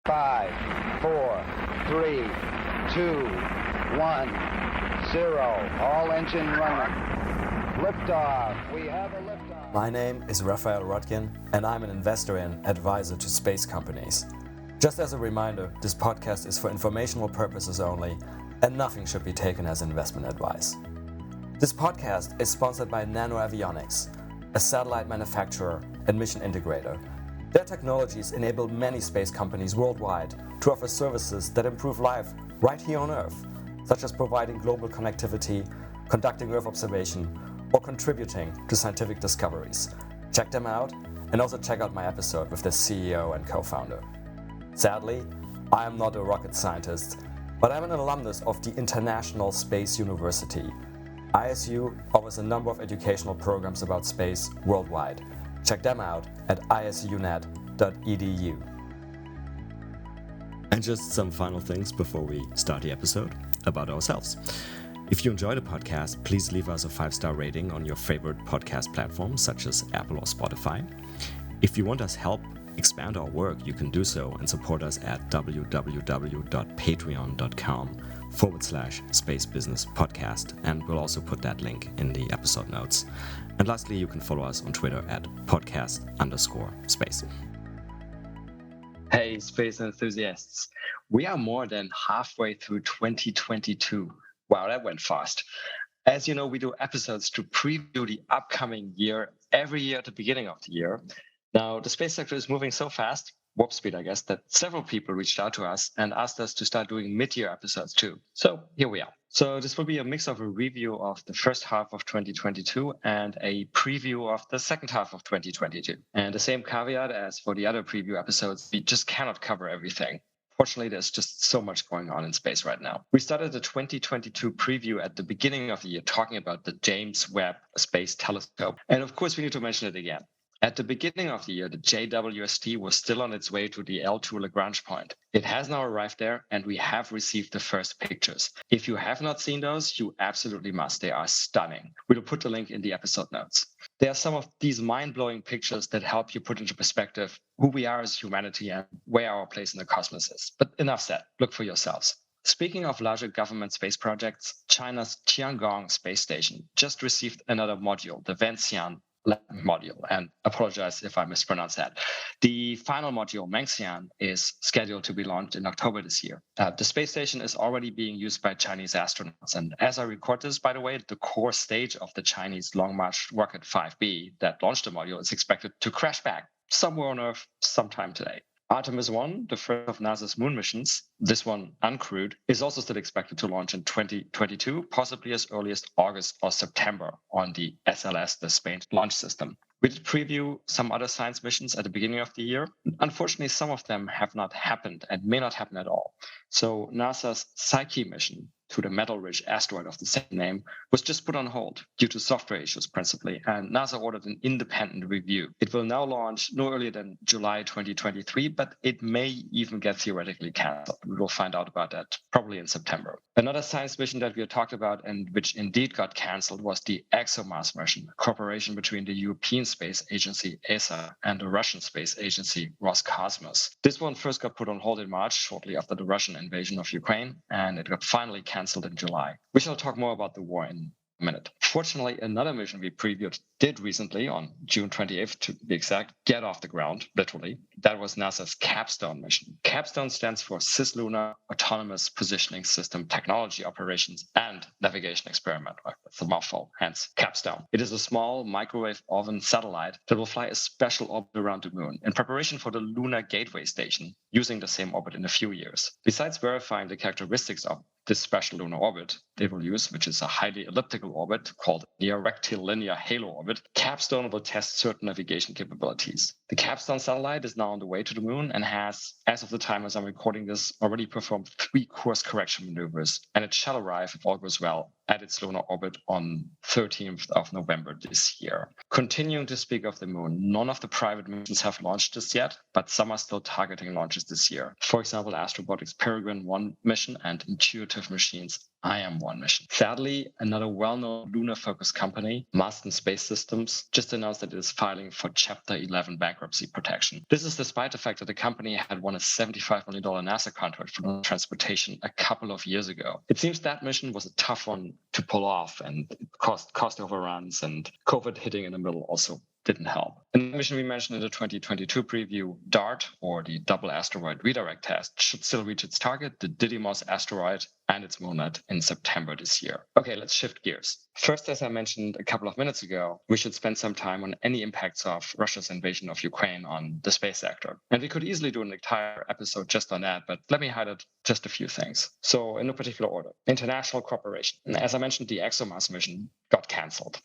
5, 4, 3, 2, 1, 0. All engine running. Liftoff. We have a liftoff. My name is Raphael, and I'm an investor and advisor to space companies. Just as a reminder, this podcast is for informational purposes only, and nothing should be taken as investment advice. This podcast is sponsored by Nano Avionics, a satellite manufacturer and mission integrator. Their technologies enable many space companies worldwide to offer services that improve life right here on Earth, such as providing global connectivity, conducting Earth observation, or contributing to scientific discoveries. Check them out, and also check out my episode with their CEO and co-founder. Sadly, I am not a rocket scientist, but I'm an alumnus of the International Space University. ISU offers a number of educational programs about space worldwide. Check them out at isunet.edu. And just some final things before we start the episode about ourselves. If you enjoy the podcast, please leave us a 5-star rating on your favorite podcast platforms such as Apple or Spotify. If you want us help expand our work, you can do so and support us at www.patreon.com/Space Business Podcast, and we'll also put that link in the episode notes. And lastly, you can follow us on Twitter at podcast_space. Hey, space enthusiasts. We are more than halfway through 2022. Wow, that went fast. As you know, we do episodes to preview the upcoming year every year at the beginning of the year. Now, the space sector is moving so fast, warp speed, I guess, that several people reached out to us and asked us to start doing mid-year episodes too. So here we are. So this will be a mix of a review of the first half of 2022 and a preview of the second half of 2022. And the same caveat as for the other preview episodes, we just cannot cover everything. Fortunately, there's just so much going on in space right now. We started the 2022 preview at the beginning of the year talking about the James Webb Space Telescope. And of course, we need to mention it again. At the beginning of the year, the JWST was still on its way to the L2 Lagrange point. It has now arrived there, and we have received the first pictures. If you have not seen those, you absolutely must. They are stunning. We'll put the link in the episode notes. There are some of these mind-blowing pictures that help you put into perspective who we are as humanity and where our place in the cosmos is. But enough said, look for yourselves. Speaking of larger government space projects, China's Tiangong space station just received another module, the Wenxian module, and apologize if I mispronounce that. The final module, Mengxian, is scheduled to be launched in October this year. The space station is already being used by Chinese astronauts, and as I record this, by the way, the core stage of the Chinese Long March rocket 5B that launched the module is expected to crash back somewhere on Earth sometime today. Artemis 1, the first of NASA's moon missions, this one uncrewed, is also still expected to launch in 2022, possibly as early as August or September on the SLS, the Spain launch system. We did preview some other science missions at the beginning of the year. Unfortunately, some of them have not happened and may not happen at all. So NASA's Psyche mission to the metal-rich asteroid of the same name was just put on hold due to software issues principally, and NASA ordered an independent review. It will now launch no earlier than July 2023, but it may even get theoretically canceled. We will find out about that probably in September. Another science mission that we had talked about and which indeed got canceled was the ExoMars mission, a cooperation between the European Space Agency ESA and the Russian Space Agency Roscosmos. This one first got put on hold in March, shortly after the Russian invasion of Ukraine, and it got finally canceled in July. We shall talk more about the war in a minute. Fortunately, another mission we previewed did recently, on June 28th to be exact, get off the ground, literally. That was NASA's Capstone mission. Capstone stands for Cislunar Autonomous Positioning System Technology Operations and Navigation Experiment. That's a mouthful, hence Capstone. It is a small microwave oven satellite that will fly a special orbit around the moon in preparation for the Lunar Gateway Station, using the same orbit in a few years. Besides verifying the characteristics of this special lunar orbit they will use, which is a highly elliptical orbit called near rectilinear halo orbit, Capstone will test certain navigation capabilities. The Capstone satellite is now on the way to the moon and has, as of the time as I'm recording this, already performed 3 course correction maneuvers, and it shall arrive, if all goes well, at its lunar orbit on 13th of November this year. Continuing to speak of the moon, none of the private missions have launched this yet, but some are still targeting launches this year. For example, Astrobotic's Peregrine 1 mission and Intuitive Machines' IM-1 mission. Sadly, another well-known lunar-focused company, Marsden Space Systems, just announced that it is filing for Chapter 11 bankruptcy protection. This is despite the fact that the company had won a $75 million NASA contract for transportation a couple of years ago. It seems that mission was a tough one to pull off, and it caused cost overruns, and COVID hitting in the middle also didn't help. And the mission we mentioned in the 2022 preview, DART, or the Double Asteroid Redirect Test, should still reach its target, the Didymos asteroid and its moonlet, in September this year. Okay, let's shift gears. First, as I mentioned a couple of minutes ago, we should spend some time on any impacts of Russia's invasion of Ukraine on the space sector. And we could easily do an entire episode just on that, but let me highlight just a few things. So in no particular order, international cooperation. And as I mentioned, the ExoMars mission got canceled.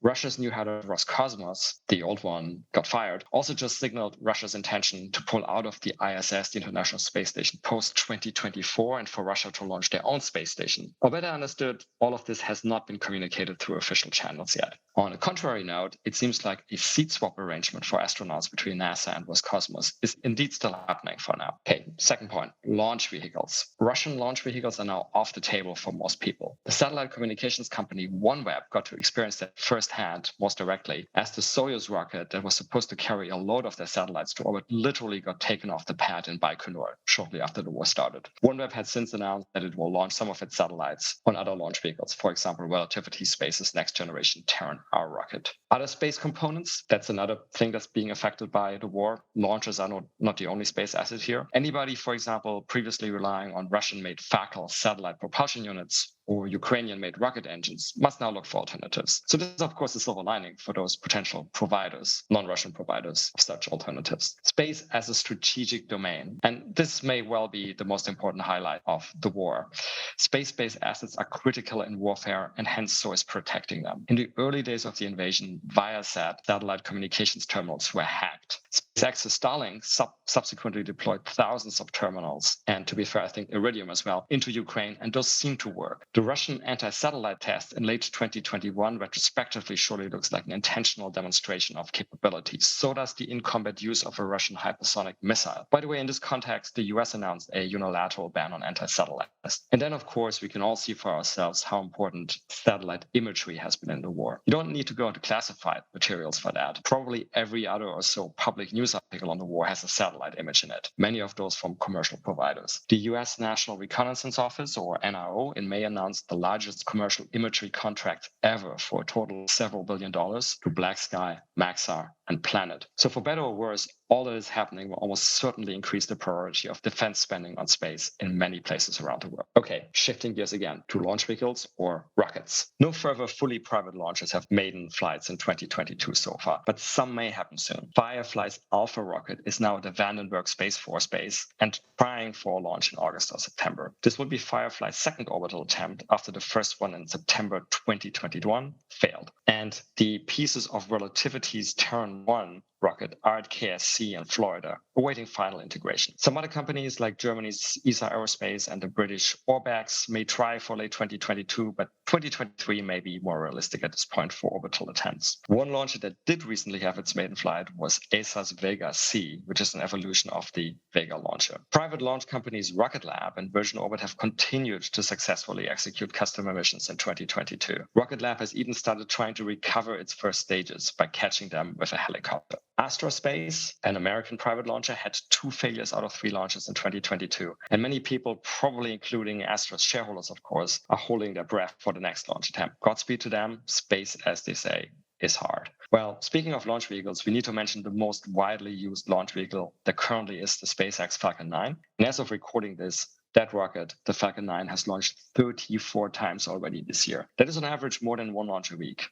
Russia's new head of Roscosmos, the old one, got fired, also just signaled Russia's intention to pull out of the ISS, the International Space Station, post-2024, and for Russia to launch their own space station. Or better understood, all of this has not been communicated through official channels yet. On a contrary note, it seems like a seat swap arrangement for astronauts between NASA and Roscosmos is indeed still happening for now. Okay, second point, launch vehicles. Russian launch vehicles are now off the table for most people. The satellite communications company OneWeb got to experience that firsthand, most directly, as the Soyuz rocket that was supposed to carry a load of their satellites to orbit literally got taken off the pad in Baikonur shortly after the war started. OneWeb had since announced that it will launch some of its satellites on other launch vehicles, for example, Relativity Space's next generation Terran R rocket. Other space components, that's another thing that's being affected by the war. Launchers are not the only space asset here. Anybody, for example, previously relying on Russian-made Fakal satellite propulsion units or Ukrainian-made rocket engines must now look for alternatives. So this is, of course, a silver lining for those potential providers, non-Russian providers of such alternatives. Space as a strategic domain. And this may well be the most important highlight of the war. Space-based assets are critical in warfare, and hence so is protecting them. In the early days of the invasion, Viasat satellite communications terminals were hacked. SpaceX's Starlink subsequently deployed thousands of terminals, and to be fair, I think Iridium as well, into Ukraine, and those seem to work. The Russian anti-satellite test in late 2021 retrospectively surely looks like an intentional demonstration of capabilities. So does the in-combat use of a Russian hypersonic missile. By the way, in this context, the US announced a unilateral ban on anti-satellite tests. And then, of course, we can all see for ourselves how important satellite imagery has been in the war. You don't need to go into classified materials for that. Probably every other or so public news article on the war has a satellite image in it, many of those from commercial providers. The US National Reconnaissance Office, or NRO, in May announced the largest commercial imagery contract ever for a total of several $1 billion to Black Sky, Maxar, and Planet. So for better or worse, all that is happening will almost certainly increase the priority of defense spending on space in many places around the world. Okay, shifting gears again to launch vehicles or rockets. No further fully private launches have maiden flights in 2022 so far, but some may happen soon. Firefly's Alpha rocket is now at the Vandenberg Space Force Base and trying for a launch in August or September. This would be Firefly's second orbital attempt after the first one in September 2021 failed. And the pieces of Relativity's Terran 1 rocket are at KSC in Florida, awaiting final integration. Some other companies like Germany's ESA Aerospace and the British Orbex may try for late 2022, but 2023 may be more realistic at this point for orbital attempts. One launcher that did recently have its maiden flight was ESA's Vega C, which is an evolution of the Vega launcher. Private launch companies Rocket Lab and Virgin Orbit have continued to successfully execute customer missions in 2022. Rocket Lab has even started trying to recover its first stages by catching them with a helicopter. Astrospace, an American private launcher, had 2 failures out of 3 launches in 2022. And many people, probably including Astro's shareholders, of course, are holding their breath for the next launch attempt. Godspeed to them. Space, as they say, is hard. Well, speaking of launch vehicles, we need to mention the most widely used launch vehicle that currently is the SpaceX Falcon 9. And as of recording this, that rocket, the Falcon 9, has launched 34 times already this year. That is on average more than 1 launch a week.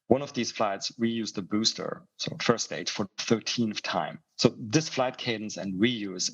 One of these flights reused the booster, so first stage, for the 13th time. So this flight cadence and reuse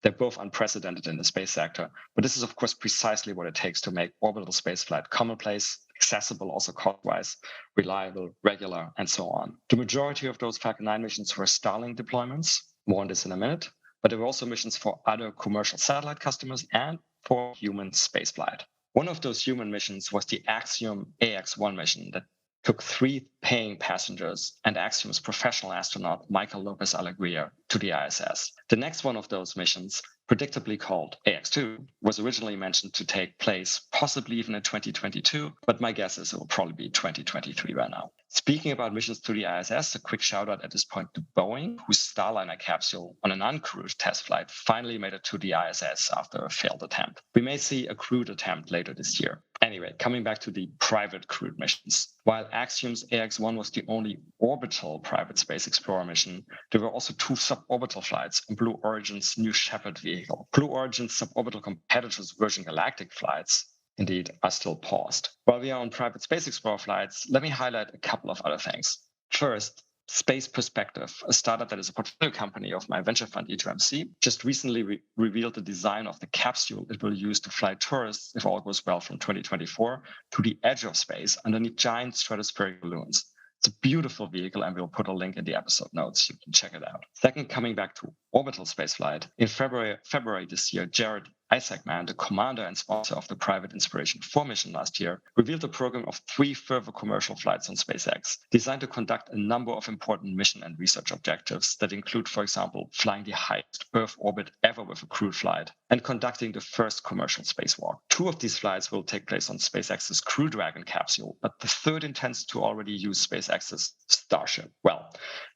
they're both unprecedented in the space sector. But this is, of course, precisely what it takes to make orbital spaceflight commonplace, accessible also cost-wise, reliable, regular, and so on. The majority of those Falcon 9 missions were Starlink deployments. More on this in a minute. But there were also missions for other commercial satellite customers and for human spaceflight. One of those human missions was the Axiom AX-1 mission that took 3 paying passengers and Axiom's professional astronaut Michael Lopez Alegria to the ISS. The next one of those missions, predictably called AX-2, was originally mentioned to take place possibly even in 2022, but my guess is it will probably be 2023 right now. Speaking about missions to the ISS, a quick shout out at this point to Boeing, whose Starliner capsule on an uncrewed test flight finally made it to the ISS after a failed attempt. We may see a crewed attempt later this year. Anyway, coming back to the private crewed missions. While Axiom's AX-1 was the only orbital private space explorer mission, there were also 2 suborbital flights on Blue Origin's New Shepard vehicle. Blue Origin's suborbital competitors Virgin Galactic flights, indeed, are still paused. While we are on private space explorer flights, let me highlight a couple of other things. First, Space Perspective, a startup that is a portfolio company of my venture fund E2MC, just recently revealed the design of the capsule it will use to fly tourists, if all goes well, from 2024 to the edge of space underneath giant stratospheric balloons. It's a beautiful vehicle, and we'll put a link in the episode notes. You can check it out. Second, coming back to orbital spaceflight, in February this year, Jared Isaacman, the commander and sponsor of the private Inspiration 4 mission last year, revealed a program of 3 further commercial flights on SpaceX, designed to conduct a number of important mission and research objectives that include, for example, flying the highest Earth orbit ever with a crewed flight and conducting the first commercial spacewalk. 2 of these flights will take place on SpaceX's Crew Dragon capsule, but the third intends to already use SpaceX's Starship. Well,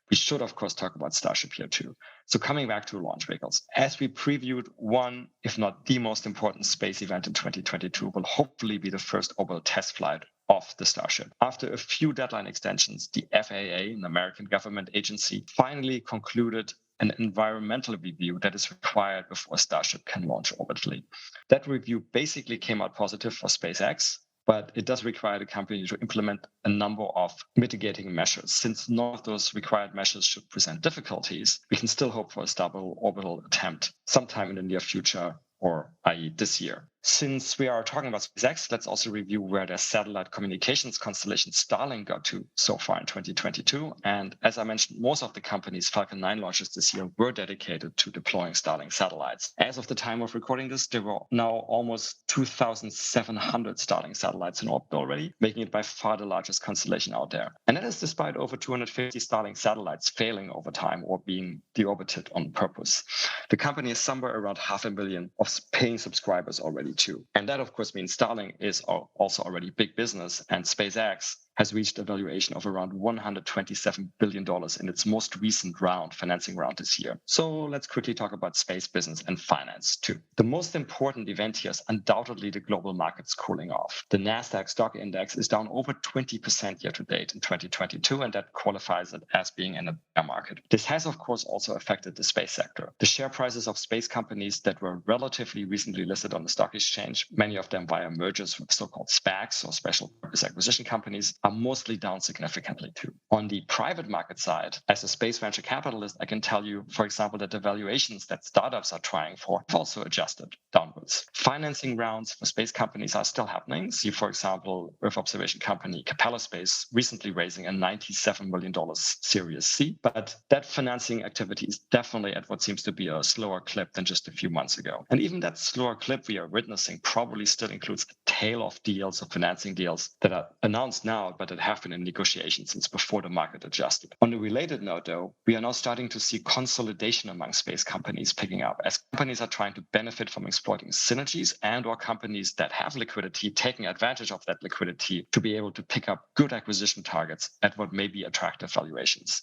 we should, of course, talk about Starship here too. So coming back to launch vehicles, as we previewed, one, if not the most important space event in 2022 will hopefully be the first orbital test flight of the Starship. After a few deadline extensions, the FAA, an American government agency, finally concluded an environmental review that is required before Starship can launch orbitally. That review basically came out positive for SpaceX, but it does require the company to implement a number of mitigating measures. Since none of those required measures should present difficulties, we can still hope for a stable orbital attempt sometime in the near future, or i.e. this year. Since we are talking about SpaceX, let's also review where their satellite communications constellation Starlink got to so far in 2022. And as I mentioned, most of the company's Falcon 9 launches this year were dedicated to deploying Starlink satellites. As of the time of recording this, there were now almost 2,700 Starlink satellites in orbit already, making it by far the largest constellation out there. And that is despite over 250 Starlink satellites failing over time or being deorbited on purpose. The company is somewhere around 500,000 of paying subscribers already too. And that, of course, means Starlink is also already big business, and SpaceX has reached a valuation of around $127 billion in its most recent financing round this year. So let's quickly talk about space business and finance too. The most important event here is undoubtedly the global markets cooling off. The Nasdaq stock index is down over 20% year to date in 2022, and that qualifies it as being in a bear market. This has, of course, also affected the space sector. The share prices of space companies that were relatively recently listed on the stock exchange, many of them via mergers with so-called SPACs or special purpose acquisition companies, are mostly down significantly too. On the private market side, as a space venture capitalist, I can tell you, for example, that the valuations that startups are trying for have also adjusted downwards. Financing rounds for space companies are still happening. See, for example, Earth observation company Capella Space recently raising a $97 million Series C, but that financing activity is definitely at what seems to be a slower clip than just a few months ago. And even that slower clip we are witnessing probably still includes a tail of deals, of financing deals that are announced now, but that have been in negotiation since before the market adjusted. On a related note, though, we are now starting to see consolidation among space companies picking up as companies are trying to benefit from exploiting synergies, and or companies that have liquidity taking advantage of that liquidity to be able to pick up good acquisition targets at what may be attractive valuations.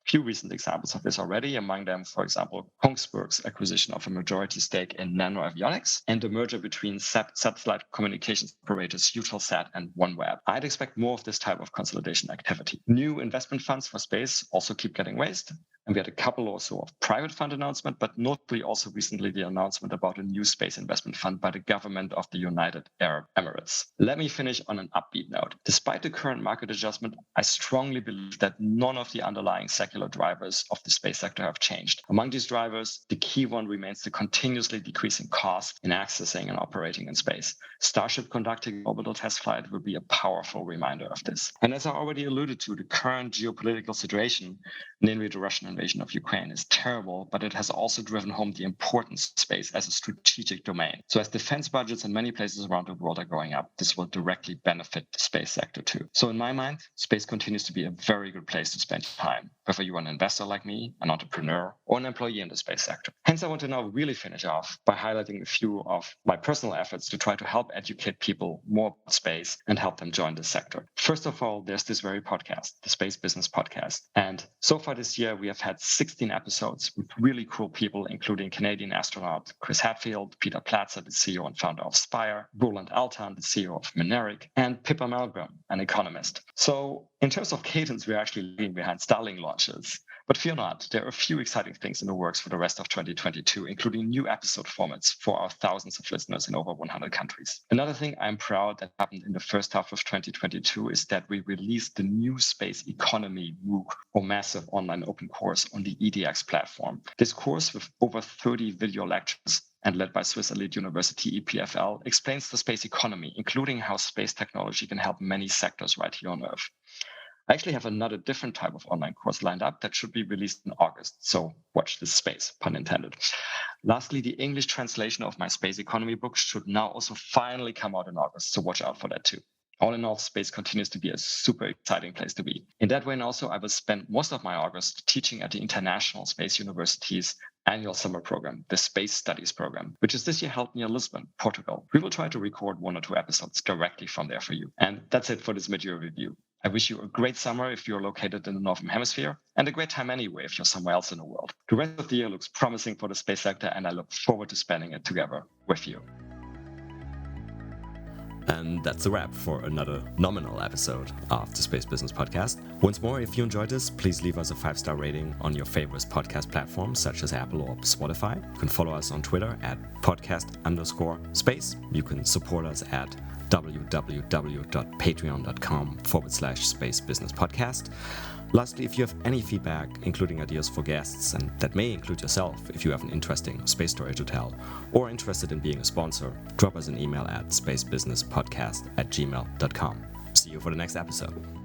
Few recent examples of this already, among them, for example, Kongsberg's acquisition of a majority stake in NanoAvionics and the merger between satellite communications operators Eutelsat and OneWeb. I'd expect more of this type of consolidation activity. New investment funds for space also keep getting raised, and we had a couple also of private fund announcement, but notably also recently the announcement about a new space investment fund by the government of the United Arab Emirates. Let me finish on an upbeat note. Despite the current market adjustment, I strongly believe that none of the underlying secular drivers of the space sector have changed. Among these drivers, the key one remains the continuously decreasing cost in accessing and operating in space. Starship conducting orbital test flight will be a powerful reminder of this. And as I already alluded to, the current geopolitical situation, namely the Russian invasion of Ukraine is terrible, but it has also driven home the importance of space as a strategic domain. So as defense budgets in many places around the world are going up, this will directly benefit the space sector too. So in my mind, space continues to be a very good place to spend time, whether you're an investor like me, an entrepreneur, or an employee in the space sector. Hence, I want to now really finish off by highlighting a few of my personal efforts to try to help educate people more about space and help them join the sector. First of all, there's this very podcast, the Space Business Podcast. And so far this year, we have had 16 episodes with really cool people, including Canadian astronaut Chris Hadfield, Peter Platzer, the CEO and founder of Spire, Roland Altan, the CEO of Mynaric, and Pippa Malmgren, an economist. So in terms of cadence, we're actually lagging behind Starlink launches. But fear not, there are a few exciting things in the works for the rest of 2022, including new episode formats for our thousands of listeners in over 100 countries. Another thing I'm proud that happened in the first half of 2022 is that we released the new Space Economy MOOC, or Massive Online Open Course, on the EDX platform. This course, with over 30 video lectures and led by Swiss elite university EPFL, explains the space economy, including how space technology can help many sectors right here on Earth. I actually have another different type of online course lined up that should be released in August, so watch this space, pun intended. Lastly, the English translation of my Space Economy book should now also finally come out in August, so watch out for that too. All in all, space continues to be a super exciting place to be. In that way, and also, I will spend most of my August teaching at the International Space University's annual summer program, the Space Studies program, which is this year held near Lisbon, Portugal. We will try to record 1 or 2 episodes directly from there for you. And that's it for this mid-year review. I wish you a great summer if you're located in the Northern Hemisphere, and a great time anyway if you're somewhere else in the world. The rest of the year looks promising for the space sector, and I look forward to spending it together with you. And that's a wrap for another nominal episode of the Space Business Podcast. Once more, if you enjoyed this, please leave us a 5-star rating on your favorite podcast platforms such as Apple or Spotify. You can follow us on Twitter at podcast_space. You can support us at www.patreon.com/Space Business Podcast. Lastly, if you have any feedback, including ideas for guests, and that may include yourself if you have an interesting space story to tell, or interested in being a sponsor, drop us an email at spacebusinesspodcast@gmail.com. See you for the next episode.